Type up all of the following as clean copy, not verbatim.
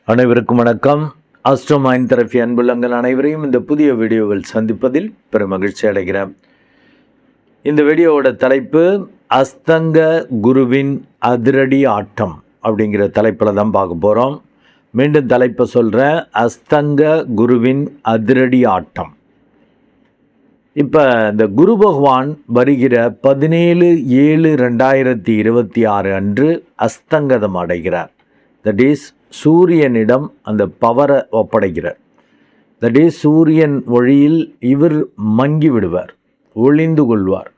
அனைவருக்கும் வணக்கம். Astro mind therapy அன்புள்ளங்கள் அனைவரையும் இந்த புதிய வீடியோவில் சந்திப்பதில் பெரும் மகிழ்ச்சி அடைகிறேன். இந்த வீடியோவோட தலைப்பு அஸ்தங்க குருவின் அதிரடி ஆட்டம் அப்படிங்கிற தலைப்பில் தான் பார்க்க போகிறோம். மீண்டும் தலைப்பை சொல்கிறேன், அஸ்தங்க குருவின் அதிரடி ஆட்டம். இப்போ இந்த குரு பகவான் வருகிற 17/7/2026 அன்று அஸ்தங்கதம் அடைகிறார். தட் இஸ் சூரியனிடம் அந்த பவரை ஒப்படைக்கிறார். தட் இஸ் சூரியன் வழியில் இவர் மங்கி விடுவார், ஒளிந்து கொள்வார்.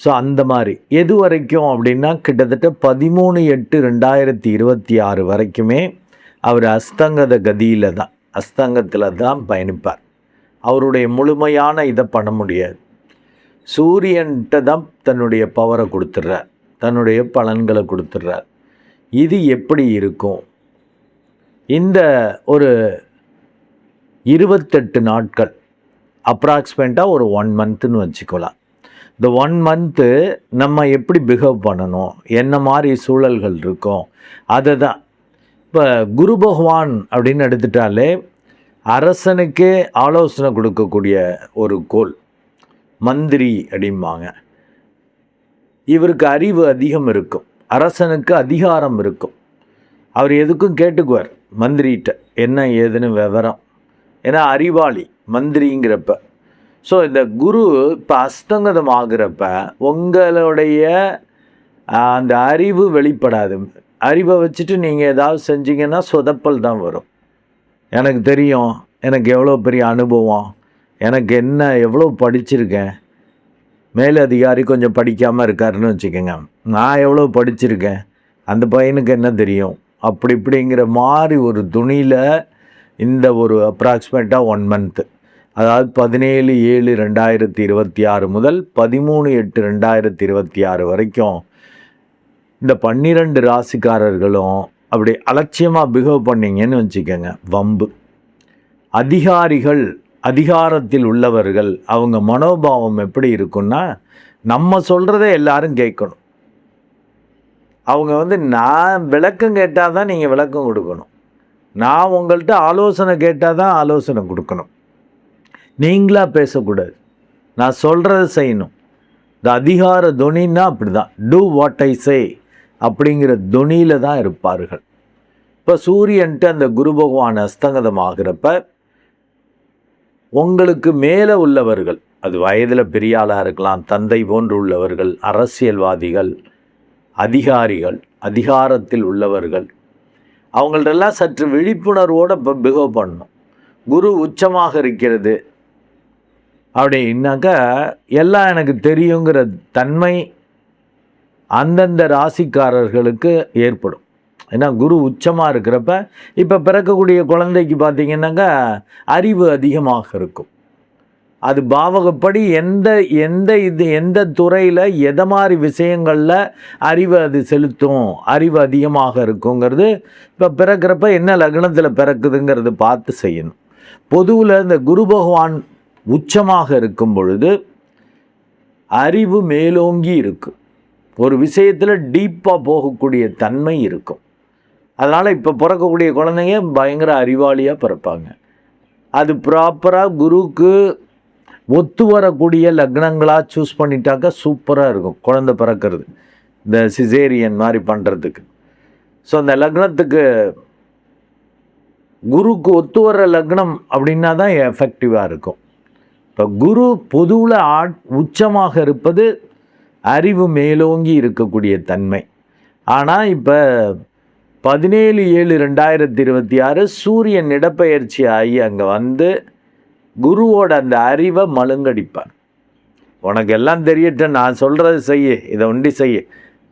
ஸோ அந்த மாதிரி எது வரைக்கும் அப்படின்னா கிட்டத்தட்ட 13/8/2026 வரைக்குமே அவர் அஸ்தங்கத கதியில் தான், அஸ்தங்கத்தில் தான் பயணிப்பார். அவருடைய முழுமையான இதை பண்ண முடியாது. சூரியன்கிட்ட தான் தன்னுடைய பவரை கொடுத்துட்றார், தன்னுடைய பலன்களை கொடுத்துட்றார். இது எப்படி இருக்கும்? இந்த ஒரு 28 நாட்கள், அப்ராக்சிமேட்டாக ஒரு 1 மந்த்துன்னு வச்சுக்கலாம். இந்த 1 மந்த்து நம்ம எப்படி பிஹேவ் பண்ணணும், என்ன மாதிரி சூழல்கள் இருக்கும், அதை தான். இப்போ குரு பகவான் அப்படின்னு எடுத்துட்டாலே அரசனுக்கே ஆலோசனை கொடுக்கக்கூடிய ஒரு கோள், மந்திரி அப்படிம்பாங்க. இவருக்கு அறிவு அதிகம் இருக்கும், அரசனுக்கு அதிகாரம் இருக்கும். அவர் எதுக்கும் கேட்டுக்குவார் மந்திரிகிட்ட, என்ன ஏதுன்னு விவரம். ஏன்னா அறிவாளி மந்திரிங்கிறப்ப. ஸோ இந்த குரு இப்போ அஸ்தங்கதம் ஆகிறப்ப உங்களுடைய அந்த அறிவு வெளிப்படாது. அறிவை வச்சுட்டு நீங்கள் ஏதாவது செஞ்சீங்கன்னா சொதப்பல் தான் வரும். எனக்கு தெரியும், எனக்கு எவ்வளோ பெரிய அனுபவம், எனக்கு என்ன எவ்வளோ படிச்சிருக்கேன், மேலதிகாரி கொஞ்சம் படிக்காமல் இருக்காருன்னு வச்சுக்கோங்க, நான் எவ்வளோ படிச்சிருக்கேன், அந்த பையனுக்கு என்ன தெரியும், அப்படி இப்படிங்கிற மாதிரி ஒரு துணியில் இந்த ஒரு அப்ராக்சிமேட்டாக 1 மந்த்து, அதாவது 17/7/2026 முதல் 13/8/2026 வரைக்கும் இந்த 12 ராசிக்காரர்களும் அப்படி அலட்சியமாக பிஹேவ் பண்ணிங்கன்னு வச்சுக்கோங்க, வம்பு. அதிகாரிகள், அதிகாரத்தில் உள்ளவர்கள், அவங்க மனோபாவம் எப்படி இருக்குன்னா, நம்ம சொல்கிறத எல்லாரும் கேட்கணும். அவங்க நான் விளக்கம் கேட்டால் தான் நீங்கள் விளக்கம் கொடுக்கணும், நான் உங்கள்கிட்ட ஆலோசனை கேட்டால் தான் ஆலோசனை கொடுக்கணும். நீங்களாக பேசக்கூடாது, நான் சொல்கிறத செய்யணும். இந்த அதிகார துணின்னா அப்படி தான், டூ வாட் ஐ சே அப்படிங்கிற துணியில் தான் இருப்பார்கள். இப்போ சூரியன்ட்டு அந்த குரு பகவான் அஸ்தங்கதம் ஆகிறப்ப உங்களுக்கு மேலே உள்ளவர்கள், அது வயதில் பெரிய ஆளாக இருக்கலாம், தந்தை போன்று உள்ளவர்கள், அரசியல்வாதிகள், அதிகாரிகள், அதிகாரத்தில் உள்ளவர்கள், அவங்கள்டெல்லாம் சற்று விழிப்புணர்வோடு இப்போ பிஹேவ் பண்ணணும். குரு உச்சமாக இருக்கிறது அப்படின்னாக்கா எல்லாம் எனக்கு தெரியுங்கிற தன்மை அந்தந்த ராசிக்காரர்களுக்கு ஏற்படும். ஏன்னா குரு உச்சமாக இருக்கிறப்ப இப்போ பிறக்கக்கூடிய குழந்தைக்கு பார்த்திங்கன்னாக்கா அறிவு அதிகமாக இருக்கும். அது பாவகப்படி எந்த துறையில் எதை மாதிரி விஷயங்களில் அறிவு அது செலுத்தும், அறிவு அதிகமாக இருக்குங்கிறது இப்போ பிறக்கிறப்ப என்ன லக்னத்தில் பிறக்குதுங்கிறது பார்த்து செய்யணும். பொதுவில் இந்த குரு பகவான் உச்சமாக இருக்கும் பொழுது அறிவு மேலோங்கி இருக்கும், ஒரு விஷயத்தில் டீப்பாக போகக்கூடிய தன்மை இருக்கும். அதனால் இப்போ பிறக்கக்கூடிய குழந்தைங்க பயங்கர அறிவாளியாக பிறப்பாங்க. அது ப்ராப்பராக குருவுக்கு ஒத்து வரக்கூடிய லக்னங்களாக சூஸ் பண்ணிட்டாக்கா சூப்பராக இருக்கும் குழந்தை பிறக்கிறது, இந்த சிசேரியன் மாதிரி பண்ணுறதுக்கு. ஸோ அந்த லக்னத்துக்கு குருக்கு ஒத்து வர லக்னம் அப்படின்னா தான் எஃபெக்டிவாக இருக்கும். இப்போ குரு பொதுவில் உச்சமாக இருப்பது அறிவு மேலோங்கி இருக்கக்கூடிய தன்மை. ஆனால் இப்போ 17/7/2026 சூரியன் இடப்பெயர்ச்சி ஆகி அங்கே வந்து குருவோட அந்த அறிவை மழுங்கடிப்பார். உனக்கு எல்லாம் தெரியட்டும், நான் சொல்கிறது செய்ய, இதை ஒண்டி செய்ய,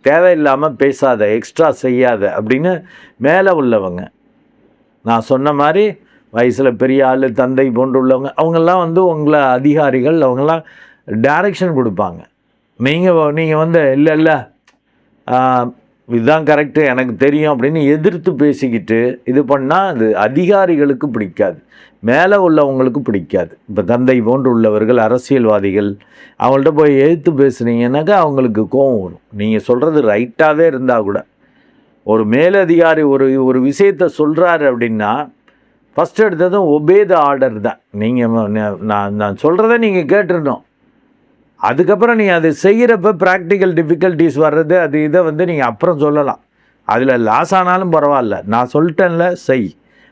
தேவையில்லாமல் பேசாத, எக்ஸ்ட்ரா செய்யாத அப்படின்னு மேலே உள்ளவங்க, நான் சொன்ன மாதிரி வயசில் பெரிய ஆள், தந்தை போன்று உள்ளவங்க, அவங்கெல்லாம் உங்களை அதிகாரிகள், அவங்கெல்லாம் டைரக்ஷன் கொடுப்பாங்க. நீங்கள் இல்லை இதுதான் கரெக்டு, எனக்கு தெரியும் அப்படின்னு எதிர்த்து பேசிக்கிட்டு இது பண்ணால் அது அதிகாரிகளுக்கு பிடிக்காது, மேலே உள்ளவங்களுக்கு பிடிக்காது. இப்போ தந்தை போன்று உள்ளவர்கள், அரசியல்வாதிகள், அவங்கள்ட்ட போய் எதிர்த்து பேசுனீங்கன்னாக்கா அவங்களுக்கு கோபம் வரும். நீங்கள் சொல்கிறது ரைட்டாகவே இருந்தால் கூட ஒரு மேலதிகாரி ஒரு விஷயத்தை சொல்கிறாரு அப்படின்னா ஃபஸ்ட் எடுத்ததும் ஒபே த ஆர்டர் தான். நீங்கள் நான் சொல்கிறத நீங்கள் கேட்டுருந்தோம். அதுக்கப்புறம் நீங்கள் அது செய்கிறப்ப ப்ராக்டிக்கல் டிஃபிகல்ட்டிஸ் வர்றது அது இதை நீங்கள் அப்புறம் சொல்லலாம். அதில் லாஸ் ஆனாலும் பரவாயில்ல, நான் சொல்லிட்டேன்ல செய்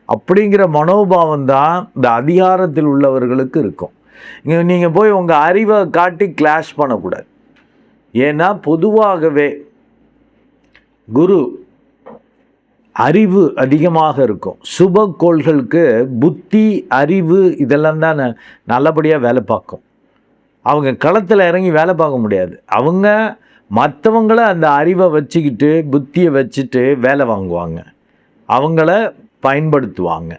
அப்படிங்கிற மனோபாவம் தான் இந்த அதிகாரத்தில் உள்ளவர்களுக்கு இருக்கும். நீங்கள் போய் உங்கள் அறிவை காட்டி கிளாஷ் பண்ணக்கூடாது. ஏன்னா பொதுவாகவே குரு அறிவு அதிகமாக இருக்கும். சுபக்கோள்களுக்கு புத்தி அறிவு இதெல்லாம் தான் நல்லபடியாக வேலை பார்க்கும். அவங்க களத்தில் இறங்கி வேலை பார்க்க முடியாது. அவங்க மற்றவங்கள அந்த அறிவை வச்சுக்கிட்டு புத்தியை வச்சுட்டு வேலை வாங்குவாங்க, அவங்கள பயன்படுத்துவாங்க.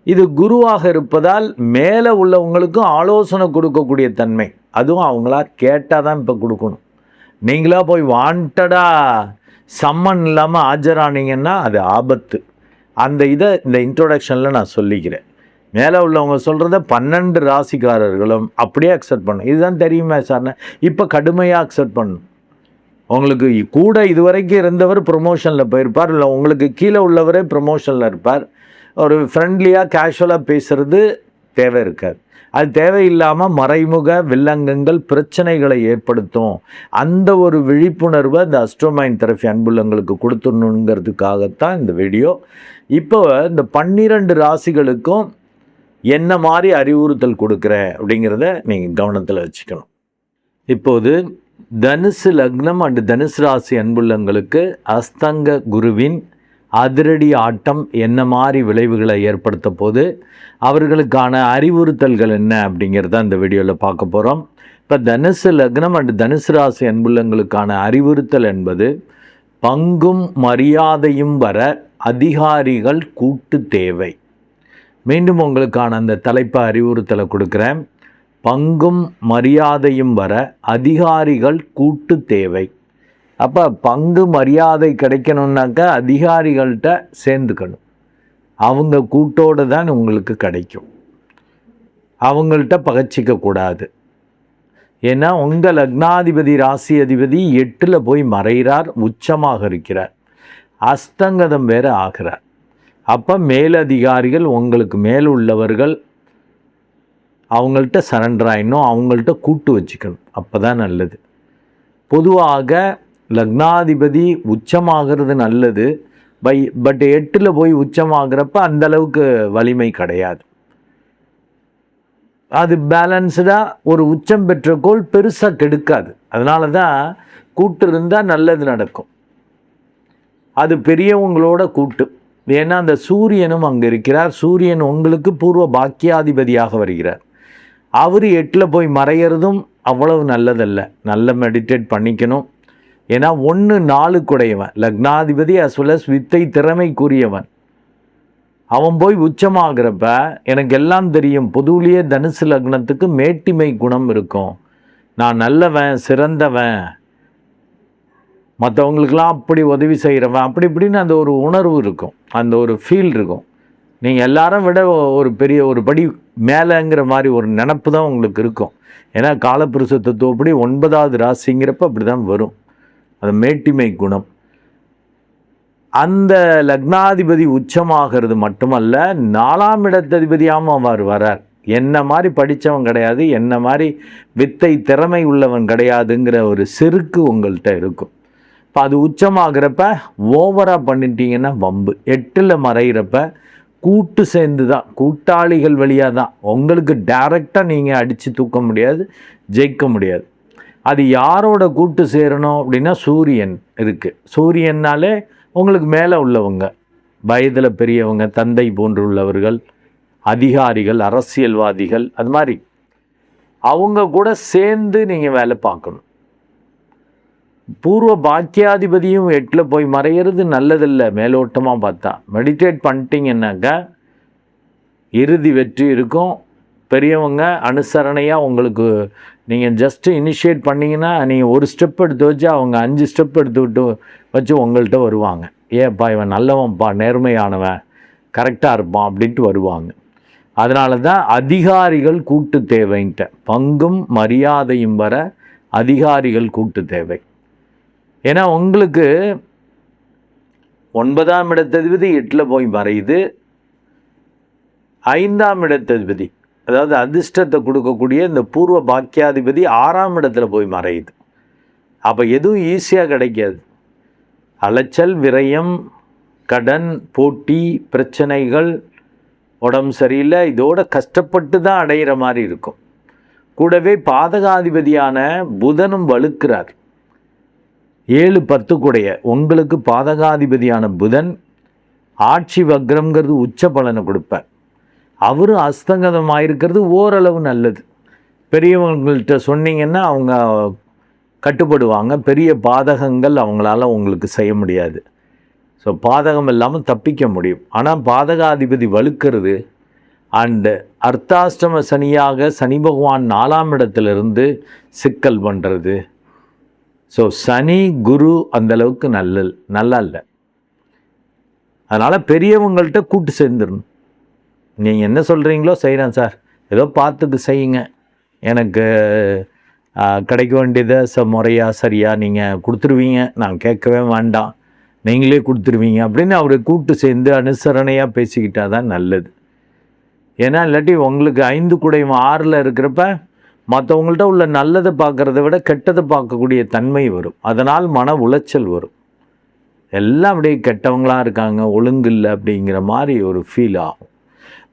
இது குருவாக இருப்பதால் மேலே உள்ளவங்களுக்கும் ஆலோசனை கொடுக்கக்கூடிய தன்மை. அதுவும் அவங்களா கேட்டால் தான் இப்போ கொடுக்கணும். நீங்களா போய் வாண்டடாக சம்மன் இல்லாமல் ஆஜரானீங்கன்னா அது ஆபத்து. அந்த இதை இந்த இன்ட்ரோடக்ஷனில் நான் சொல்லிக்கிறேன். மேலே உள்ளவங்க சொல்கிறத 12 ராசிக்காரர்களும் அப்படியே அக்செப்ட் பண்ணணும். இதுதான் தெரியுமே சார்னா இப்போ கடுமையாக அக்செப்ட் பண்ணணும். உங்களுக்கு கூட இதுவரைக்கும் இருந்தவர் ப்ரொமோஷனில் போயிருப்பார், இல்லை உங்களுக்கு கீழே உள்ளவரே ப்ரொமோஷனில் இருப்பார். ஒரு ஃப்ரெண்ட்லியாக கேஷுவலாக பேசுகிறது தேவை இருக்காது. அது தேவையில்லாமல் மறைமுக வில்லங்கங்கள் பிரச்சனைகளை ஏற்படுத்தும். அந்த ஒரு விழிப்புணர்வை இந்த அஸ்ட்ரோமைண்ட் தெரபி அன்புள்ளங்களுக்கு கொடுத்துடணுங்கிறதுக்காகத்தான் இந்த வீடியோ. இப்போ இந்த 12 ராசிகளுக்கும் என்ன மாதிரி அறிவுறுத்தல் கொடுக்குறேன் அப்படிங்கிறத நீங்கள் கவனத்தில் வச்சுக்கணும். இப்போது தனுசு லக்னம் அண்டு தனுசு ராசி அன்புள்ளங்களுக்கு அஸ்தங்க குருவின் அதிரடி ஆட்டம் என்ன மாதிரி விளைவுகளை ஏற்படுத்த போது, அவர்களுக்கான அறிவுறுத்தல்கள் என்ன அப்படிங்கிறத இந்த வீடியோவில் பார்க்க போகிறோம். இப்போ தனுசு லக்னம் அண்டு தனுசு ராசி அன்புள்ளங்களுக்கான அறிவுறுத்தல் என்பது பங்கும் மரியாதையும் வர அதிகாரிகள் கூட்டு தேவை. மீண்டும் உங்களுக்கான அந்த தலைப்பை அறிவுறுத்தலை கொடுக்குறேன். பங்கும் மரியாதையும் வர அதிகாரிகள் கூட்டு தேவை. அப்போ பங்கு மரியாதை கிடைக்கணுன்னாக்கா அதிகாரிகள்கிட்ட சேர்ந்துக்கணும். அவங்க கூட்டோடு தான் உங்களுக்கு கிடைக்கும். அவங்கள்ட்ட பகச்சிக்கக்கூடாது. ஏன்னா உங்கள் லக்னாதிபதி ராசி அதிபதி 8ல் போய் மறைகிறார், உச்சமாக இருக்கிறார், அஸ்தங்கதம் வேறு ஆகிறார். அப்போ மேலதிகாரிகள் உங்களுக்கு மேல் உள்ளவர்கள் அவங்கள்ட்ட சரண்டர் ஆகிடணும், அவங்கள்ட்ட கூட்டு வச்சுக்கணும். அப்போ தான் நல்லது. பொதுவாக லக்னாதிபதி உச்சமாகிறது நல்லது. பட் 8ல் போய் உச்சமாகிறப்ப அந்தளவுக்கு வலிமை கிடையாது. அது பேலன்ஸ்டாக ஒரு உச்சம் பெற்ற கோள் பெருசாக கெடுக்காது. அதனால தான் கூட்டு இருந்தால் நல்லது நடக்கும். அது பெரியவங்களோட கூட்டு. ஏன்னா அந்த சூரியனும் அங்கே இருக்கிறார். சூரியன் உங்களுக்கு பூர்வ பாக்கியாதிபதியாக வருகிறார். அவர் 8ல் போய் மறைகிறதும் அவ்வளவு நல்லதல்ல. நல்ல மெடிடேட் பண்ணிக்கணும். ஏன்னா 1-4 குடையவன் லக்னாதிபதி அஸ் வெல் அஸ் வித்தை திறமைக்குரியவன். அவன் போய் உச்சமாகிறப்ப எனக்கு எல்லாம் தெரியும். பொதுவிலேயே தனுசு லக்னத்துக்கு மேட்டிமை குணம் இருக்கும். நான் நல்லவன், சிறந்தவன், மற்றவங்களுக்கெல்லாம் அப்படி உதவி செய்கிறவன், அப்படி இப்படின்னு அந்த ஒரு உணர்வு இருக்கும், அந்த ஒரு ஃபீல் இருக்கும். நீங்கள் எல்லாரும் விட ஒரு படி மேலேங்கிற மாதிரி ஒரு நினப்பு தான் உங்களுக்கு இருக்கும். ஏன்னா காலப்புருஷ தத்துவப்படி 9வது ராசிங்கிறப்ப அப்படி தான் வரும் அந்த மேட்டிமை குணம். அந்த லக்னாதிபதி உச்சமாகிறது மட்டுமல்ல, 4ஆம் இடத்ததிபதியாகவும் அவர் வரார். என்ன மாதிரி படித்தவன் கிடையாது, என்ன மாதிரி வித்தை திறமை உள்ளவன் கிடையாதுங்கிற ஒரு செருக்கு உங்கள்கிட்ட இருக்கும். இப்போ அது உச்சமாகிறப்ப ஓவராக பண்ணிட்டீங்கன்னா வம்பு. 8ல் மறைகிறப்ப கூட்டு சேர்ந்து தான், கூட்டாளிகள் வழியாக தான். உங்களுக்கு டைரெக்டாக நீங்கள் அடித்து தூக்க முடியாது, ஜெயிக்க முடியாது. அது யாரோட கூட்டு சேரணும் அப்படின்னா சூரியன் இருக்குது. சூரியன்னாலே உங்களுக்கு மேலே உள்ளவங்க, வயதில் பெரியவங்க, தந்தை போன்றுள்ளவர்கள், அதிகாரிகள், அரசியல்வாதிகள், அது மாதிரி அவங்க கூட சேர்ந்து நீங்கள் வேலை பார்க்கணும். பூர்வ பாக்கியாதிபதியும் 8ல் போய் மறையிறது நல்லதில்லை. மேலோட்டமாக பார்த்தா மெடிடேட் பண்ணிட்டீங்கன்னாக்கா இறுதி வெற்றி இருக்கும். பெரியவங்க அனுசரணையாக உங்களுக்கு நீங்கள் ஜஸ்ட்டு இனிஷியேட் பண்ணிங்கன்னா நீங்கள் ஒரு ஸ்டெப் எடுத்து வச்சு அவங்க 5 ஸ்டெப் எடுத்து வச்சு உங்கள்கிட்ட வருவாங்க. ஏப்பா இவன் நல்லவன்ப்பா, நேர்மையானவன், கரெக்டாக இருப்பான் அப்படின்ட்டு வருவாங்க. அதனால தான் அதிகாரிகள் கூட்டு தேவைன்ட்ட. பங்கும் மரியாதையும் வர அதிகாரிகள் கூட்டு தேவை. ஏன்னா உங்களுக்கு 9ஆம் இடத்ததிபதி 8ல் போய் மறையுது. 5ஆம் இடத்ததிபதி, அதாவது அதிர்ஷ்டத்தை கொடுக்கக்கூடிய இந்த பூர்வ பாக்கியாதிபதி 6ஆம் இடத்துல போய் மறையுது. அப்போ எதுவும் ஈஸியாக கிடைக்காது. அலைச்சல், விரயம், கடன், போட்டி, பிரச்சனைகள், உடம்பு சரியில்லை, இதோட கஷ்டப்பட்டு தான் அடையிற மாதிரி இருக்கும். கூடவே பாதகாதிபதியான புதனும் வலுக்கிறார். 7-10 கூடைய உங்களுக்கு பாதகாதிபதியான புதன் ஆட்சி வக்ரம்ங்கிறது உச்ச பலனை கொடுப்பார். அவரும் அஸ்தங்கதமாயிருக்கிறது ஓரளவு நல்லது. பெரியவங்கள்ட்ட சொன்னீங்கன்னா அவங்க கட்டுப்படுவாங்க. பெரிய பாதகங்கள் அவங்களால உங்களுக்கு செய்ய முடியாது. ஸோ பாதகம் இல்லாமல் தப்பிக்க முடியும். ஆனால் பாதகாதிபதி வலுக்கிறது அண்டு அர்த்தாஷ்டம சனியாக சனி பகவான் 4ஆம் இடத்துலேருந்து சிக்கல் பண்ணுறது. ஸோ சனி குரு அந்தளவுக்கு நல்லா இல்லை. அதனால் பெரியவங்கள்ட்ட கூட்டு சேர்ந்துடணும். நீங்கள் என்ன சொல்கிறீங்களோ செய்கிறேன் சார், ஏதோ பார்த்துக்கு செய்யுங்க, எனக்கு கிடைக்க வேண்டியதை முறையாக சரியாக நீங்கள் கொடுத்துருவீங்க, நான் கேட்கவே வேண்டாம், நீங்களே கொடுத்துருவீங்க அப்படின்னு அவரை கூட்டு சேர்ந்து அனுசரணையாக பேசிக்கிட்டால் தான் நல்லது. ஏன்னா இல்லாட்டி உங்களுக்கு 5 கூடையும் 6ல் இருக்கிறப்ப மற்றவங்கள்ட்ட உள்ள நல்லதை பார்க்குறத விட கெட்டதை பார்க்கக்கூடிய தன்மை வரும். அதனால் மன உளைச்சல் வரும். எல்லாம் அப்படியே கெட்டவங்களாக இருக்காங்க, ஒழுங்கு இல்லை அப்படிங்கிற மாதிரி ஒரு ஃபீல் ஆகும்.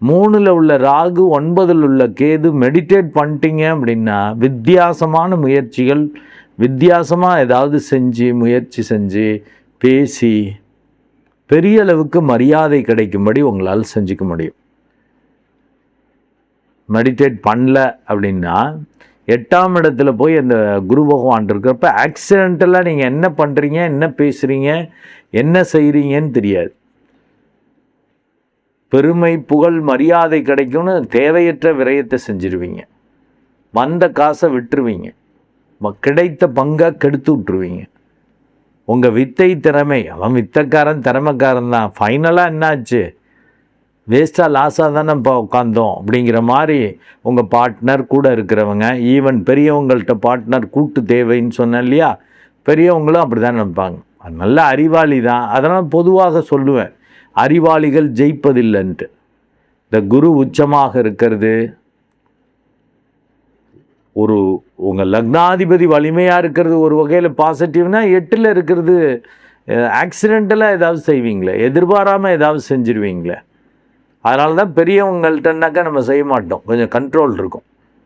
3ல் உள்ள ராகு, 9ல் உள்ள கேது மெடிடேட் பண்ணிட்டீங்க அப்படின்னா வித்தியாசமான முயற்சிகள், வித்தியாசமாக ஏதாவது செஞ்சு முயற்சி செஞ்சு பேசி பெரிய அளவுக்கு மரியாதை கிடைக்கும்படி உங்களால் செஞ்சுக்க முடியும். மெடிடேட் பண்ணல அப்படின்னா 8ஆம் இடத்துல போய் அந்த குரு பகவான் இருக்கிறப்ப ஆக்சிடென்டலாக நீங்கள் என்ன பண்ணுறீங்க, என்ன பேசுகிறீங்க, என்ன செய்கிறீங்கன்னு தெரியாது. பெருமை, புகழ், மரியாதை கிடைக்கும்னு தேவையற்ற விரயத்தை செஞ்சிருவீங்க. வந்த காசை விட்டுருவீங்க. கிடைத்த பங்கை கெடுத்து விட்டுருவீங்க. உங்கள் வித்தை திறமை, அவன் வித்தைக்காரன் திறமைக்காரன் தான், ஃபைனலாக என்னாச்சு, வேஸ்ட்டாக லாஸாக தானே இப்போ உட்காந்தோம் அப்படிங்கிற மாதிரி உங்கள் பார்ட்னர் கூட இருக்கிறவங்க, ஈவன் பெரியவங்கள்ட்ட பார்ட்னர் கூட்டு தேவைன்னு சொன்னேன் இல்லையா, பெரியவங்களும் அப்படி தான் நினைப்பாங்க. நல்ல அறிவாளி தான், அதனால் பொதுவாக சொல்லுவேன் அறிவாளிகள் ஜெயிப்பதில்லைன்ட்டு. இந்த குரு உச்சமாக இருக்கிறது, ஒரு உங்கள் லக்னாதிபதி வலிமையாக இருக்கிறது ஒரு வகையில் பாசிட்டிவ்னா, 8ல் இருக்கிறது ஆக்சிடென்டலாக ஏதாவது செய்வீங்களே, எதிர்பாராமல் ஏதாவது செஞ்சுருவீங்களே. அதனால தான் பெரியவங்கள்ட்டனாக்கா நம்ம செய்ய மாட்டோம், கொஞ்சம் கண்ட்ரோல் இருக்கும்.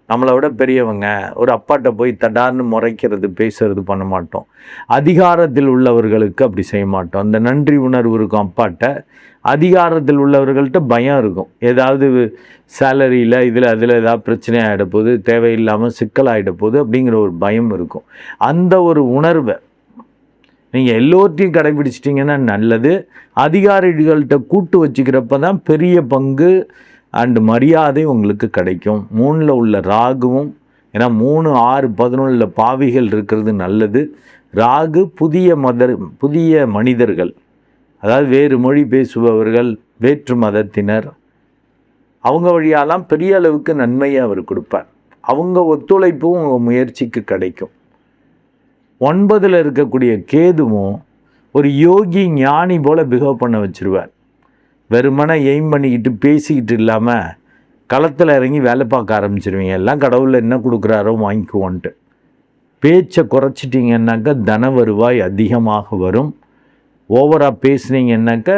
நம்மளை விட பெரியவங்க, ஒரு அப்பாட்ட போய் தடார்னு முறைக்கிறது, பேசுறது பண்ண மாட்டோம். அதிகாரத்தில் உள்ளவர்களுக்கு அப்படி செய்ய மாட்டோம். அந்த நன்றி உணர்வு இருக்கும் அப்பாட்ட. அதிகாரத்தில் உள்ளவர்கள்ட்ட பயம் இருக்கும், ஏதாவது சேலரியில் அதில் ஏதாவது பிரச்சனை ஆகிட போகுது, தேவையில்லாமல் சிக்கலாகிட போகுது அப்படிங்கிற ஒரு பயம் இருக்கும். அந்த ஒரு உணர்வை நீங்கள் எல்லோர்ட்டையும் கடைபிடிச்சிட்டிங்கன்னா நல்லது. அதிகாரிகள்கிட்ட கூட்டு வச்சுக்கிறப்ப தான் பெரிய பங்கு அண்டு மரியாதை உங்களுக்கு கிடைக்கும். 3ல் உள்ள ராகுவும், ஏன்னா 3, 6, 11 பாவிகள் இருக்கிறது நல்லது. ராகு புதிய மனிதர்கள், அதாவது வேறு மொழி பேசுபவர்கள், வேற்று மதத்தினர், அவங்க வழியாலாம் பெரிய அளவுக்கு நன்மையை அவர் கொடுப்பார். அவங்க ஒத்துழைப்பும் உங்கள் முயற்சிக்கு கிடைக்கும். 9ல் இருக்கக்கூடிய கேதுவும் ஒரு யோகி ஞானி போல் பிஹேவ் பண்ண வச்சுருவார். வெறுமனை எய்ம் பண்ணிக்கிட்டு பேசிக்கிட்டு இல்லாமல் களத்தில் இறங்கி வேலை பார்க்க ஆரம்பிச்சிருவீங்க. எல்லாம் கடவுளில் என்ன கொடுக்குறாரோ வாங்கிக்குவோன்ட்டு. பேச்சை குறைச்சிட்டிங்கன்னாக்கா தன வருவாய் அதிகமாக வரும். ஓவராக பேசுனீங்கன்னாக்கா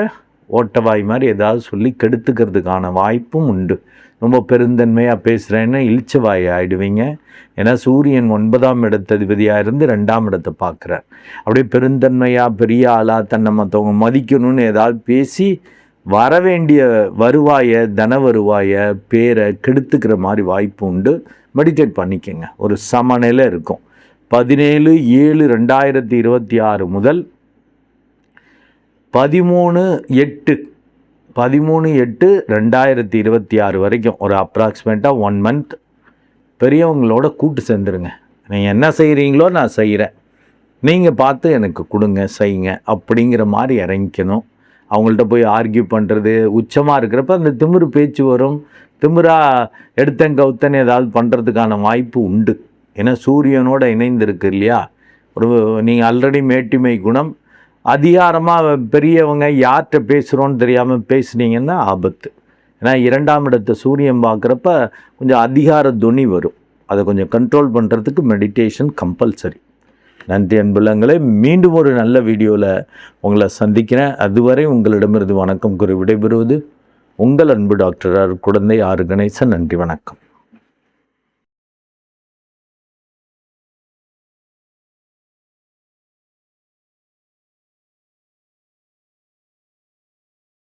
ஓட்டவாய் மாதிரி ஏதாவது சொல்லி கெடுத்துக்கிறதுக்கான வாய்ப்பும் உண்டு. ரொம்ப பெருந்தன்மையாக பேசுகிறேன்னு இழிச்சவாய் ஆகிடுவீங்க. ஏன்னா சூரியன் 9ஆம் இடத்ததிபதியாக இருந்து 2ஆம் இடத்தை பார்க்குறார். அப்படியே பெருந்தன்மையாக பெரிய ஆளாக தன்னை மற்றவங்க மதிக்கணும்னு ஏதாவது பேசி வர வேண்டிய வருவாயை, தன வருவாயை, பேரை கெடுத்துக்கிற மாதிரி வாய்ப்பு உண்டு. மெடிடேட் பண்ணிக்கங்க, ஒரு சமநிலை இருக்கும். 17/7/2026 முதல் 13/8/2026 வரைக்கும் ஒரு அப்ராக்சிமேட்டாக 1 மந்த் பெரியவங்களோட கூட்டு சேர்ந்துருங்க. நீங்கள் என்ன செய்கிறீங்களோ நான் செய்கிறேன், நீங்கள் பார்த்து எனக்கு கொடுங்க, செய்யுங்க அப்படிங்கிற மாதிரி இறங்கிக்கணும். அவங்கள்ட்ட போய் ஆர்கியூ பண்ணுறது, உச்சமாக இருக்கிறப்ப அந்த திமிரு பேச்சு வரும். திமிராக எடுத்தன் கவுத்தன் ஏதாவது பண்ணுறதுக்கான வாய்ப்பு உண்டு. ஏன்னா சூரியனோட இணைந்திருக்கு இல்லையா. நீங்கள் ஆல்ரெடி மேட்டிமை குணம், அதிகாரமாக பெரியவங்க யார்கிட்ட பேசுகிறோன்னு தெரியாமல் பேசுனீங்கன்னா ஆபத்து. ஏன்னா 2ஆம் இடத்தை சூரியன் பார்க்குறப்ப கொஞ்சம் அதிகார துணி வரும். அதை கொஞ்சம் கண்ட்ரோல் பண்ணுறதுக்கு மெடிடேஷன் கம்பல்சரி. நன்றி அன்புள்ளங்களே, மீண்டும் ஒரு நல்ல வீடியோவில் உங்களை சந்திக்கிறேன். அதுவரை உங்களிடமிருந்து வணக்கம் கூறி விடைபெறுவது உங்கள் அன்பு டாக்டர் குழந்தை ஆர் கணேசன். நன்றி, வணக்கம்.